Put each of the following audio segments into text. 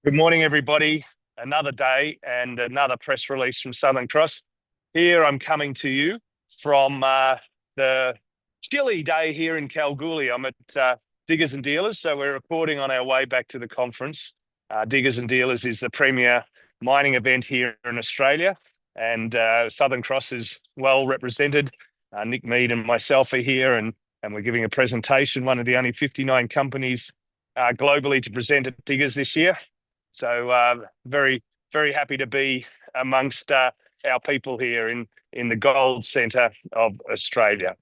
Good morning, everybody. Another day and another press release from Southern Cross. Here I'm coming to you from the chilly day here in Kalgoorlie. I'm at Diggers and Dealers, so we're recording on our way back to the conference. Diggers and Dealers is the premier mining event here in Australia, and Southern Cross is well represented. Nick Mead and myself are here, and we're giving a presentation, one of the only 59 companies globally to present at Diggers this year. So very, very happy to be amongst our people here in the gold centre of Australia.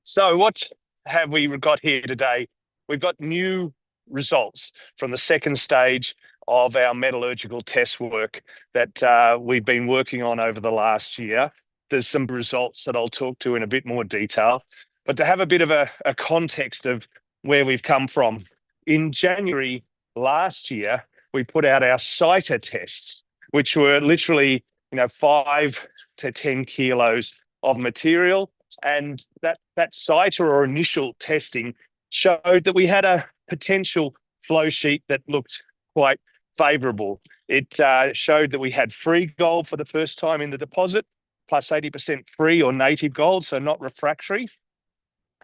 So what have we got here today? We've got new results from the second stage of our metallurgical test work that we've been working on over the last year. There's some results that I'll talk to in a bit more detail, but to have a bit of a context of where we've come from. In January last year, we put out our CITA tests, which were literally, 5 to 10 kilos of material. And that CITA or initial testing showed that we had a potential flow sheet that looked quite favorable. It showed that we had free gold for the first time in the deposit, plus 80% free or native gold, so not refractory.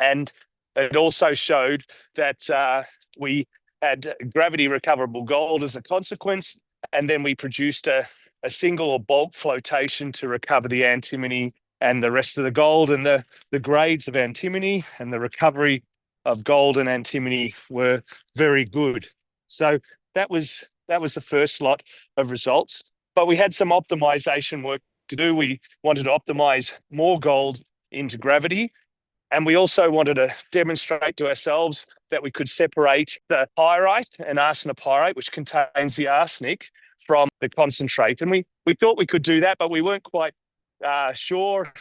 And it also showed that we had gravity recoverable gold as a consequence, and then we produced a single or bulk flotation to recover the antimony and the rest of the gold, and the grades of antimony and the recovery of gold and antimony were very good. So that was the first lot of results, but we had some optimization work to do. We wanted to optimize more gold into gravity, and we also wanted to demonstrate to ourselves that we could separate the pyrite and arsenopyrite, which contains the arsenic, from the concentrate. And we thought we could do that, but we weren't quite sure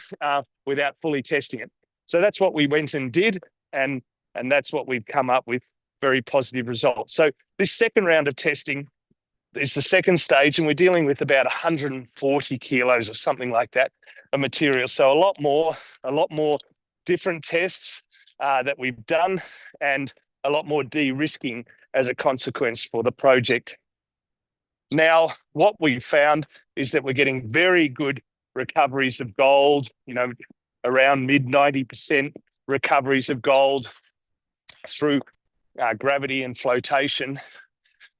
without fully testing it. So that's what we went and did, and that's what we've come up with, very positive results. So this second round of testing is the second stage, and we're dealing with about 140 kilos or something like that of material. So a lot more different tests that we've done, and a lot more de-risking as a consequence for the project. Now, what we've found is that we're getting very good recoveries of gold, around mid 90% recoveries of gold through gravity and flotation.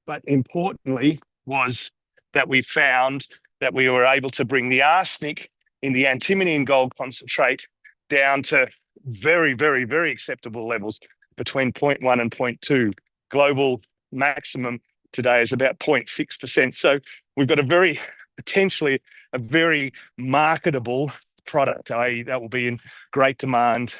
But importantly was that we found that we were able to bring the arsenic in the antimony and gold concentrate down to very, very, very acceptable levels between 0.1 and 0.2. Global maximum today is about 0.6%. So we've got potentially a very marketable product, i.e. that will be in great demand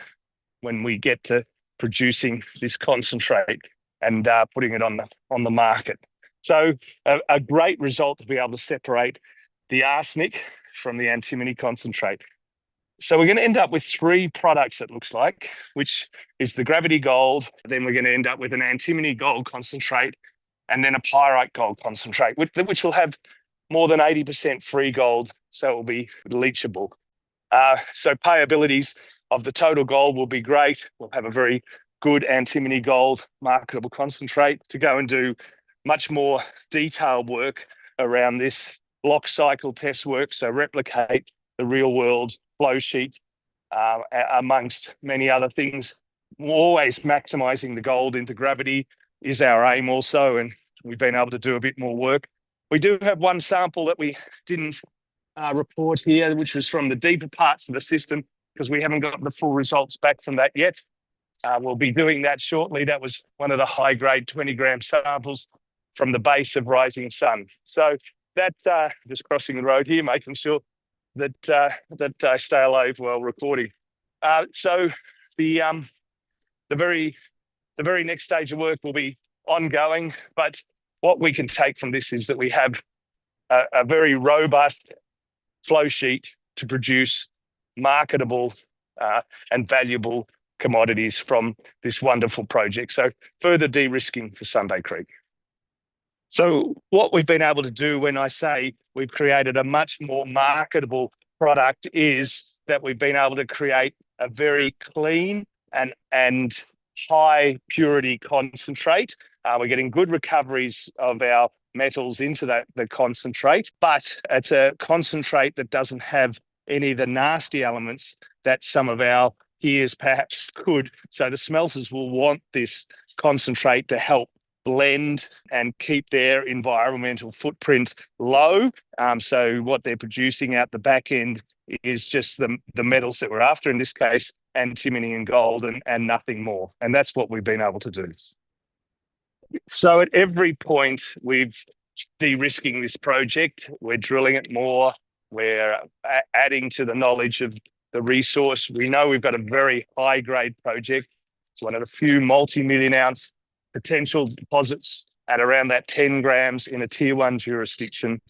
when we get to producing this concentrate and putting it on the market. So a great result to be able to separate the arsenic from the antimony concentrate. So we're going to end up with 3 products, it looks like, which is the gravity gold. Then we're going to end up with an antimony gold concentrate, and then a pyrite gold concentrate, which will have more than 80% free gold, so it will be leachable. So payabilities of the total gold will be great. We'll have a very good antimony gold marketable concentrate to go and do much more detailed work around this block cycle test work, so replicate the real world flow sheet, amongst many other things. Always maximizing the gold into gravity is our aim also, and we've been able to do a bit more work. We do have one sample that we didn't report here, which was from the deeper parts of the system, because we haven't got the full results back from that yet. We'll be doing that shortly. That was one of the high-grade 20-gram samples from the base of Rising Sun. So that's just crossing the road here, making sure that I stay alive while recording. So the very next stage of work will be ongoing, but what we can take from this is that we have a very robust flow sheet to produce marketable and valuable commodities from this wonderful project. So further de-risking for Sunday Creek. So what we've been able to do when I say we've created a much more marketable product is that we've been able to create a very clean and high purity concentrate. We're getting good recoveries of our metals into the concentrate, but it's a concentrate that doesn't have any of the nasty elements that some of our peers perhaps could. So the smelters will want this concentrate to help blend and keep their environmental footprint low. So what they're producing out the back end is just the metals that we're after, in this case, antimony and gold, and nothing more. And that's what we've been able to do. So at every point, we've de-risking this project. We're drilling it more. We're adding to the knowledge of the resource. We know we've got a very high-grade project. It's one of the few multi-million ounce potential deposits at around that 10 grams in a tier 1 jurisdiction.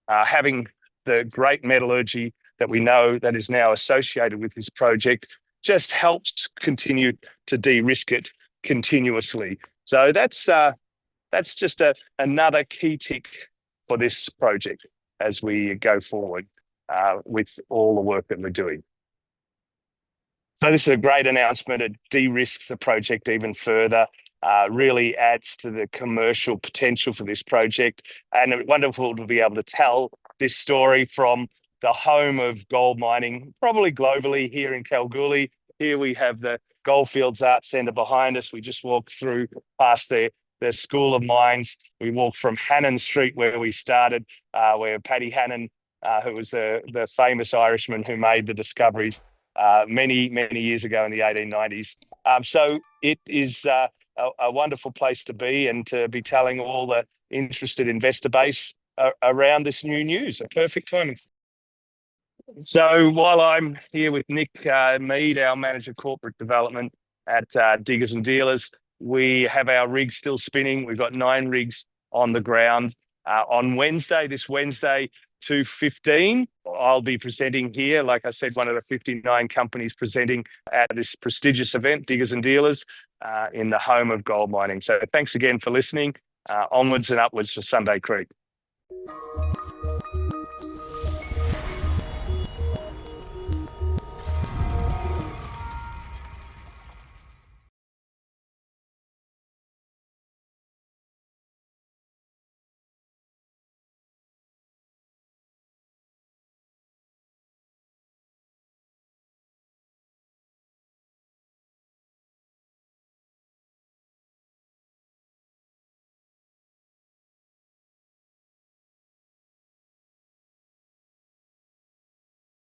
Having the great metallurgy that we know that is now associated with this project just helps continue to de-risk it continuously. So that's just another key tick for this project as we go forward with all the work that we're doing. So this is a great announcement. It de-risks the project even further, really adds to the commercial potential for this project. And it's wonderful to be able to tell this story from the home of gold mining, probably globally, here in Kalgoorlie. Here we have the Goldfields Arts Centre behind us. We just walked through past the School of Mines. We walked from Hannon Street, where we started, where Paddy Hannon, who was the famous Irishman who made the discoveries many years ago in the 1890s. So it is a wonderful place to be, and to be telling all the interested investor base around this new news. A perfect timing. So while I'm here with Nick Mead, our Manager Corporate Development at Diggers and Dealers, we have our rigs still spinning. We've got 9 rigs on the ground. On this Wednesday, 2:15, I'll be presenting here, like I said, one of the 59 companies presenting at this prestigious event, Diggers and Dealers, in the home of gold mining. So thanks again for listening. Onwards and upwards for Sunday Creek.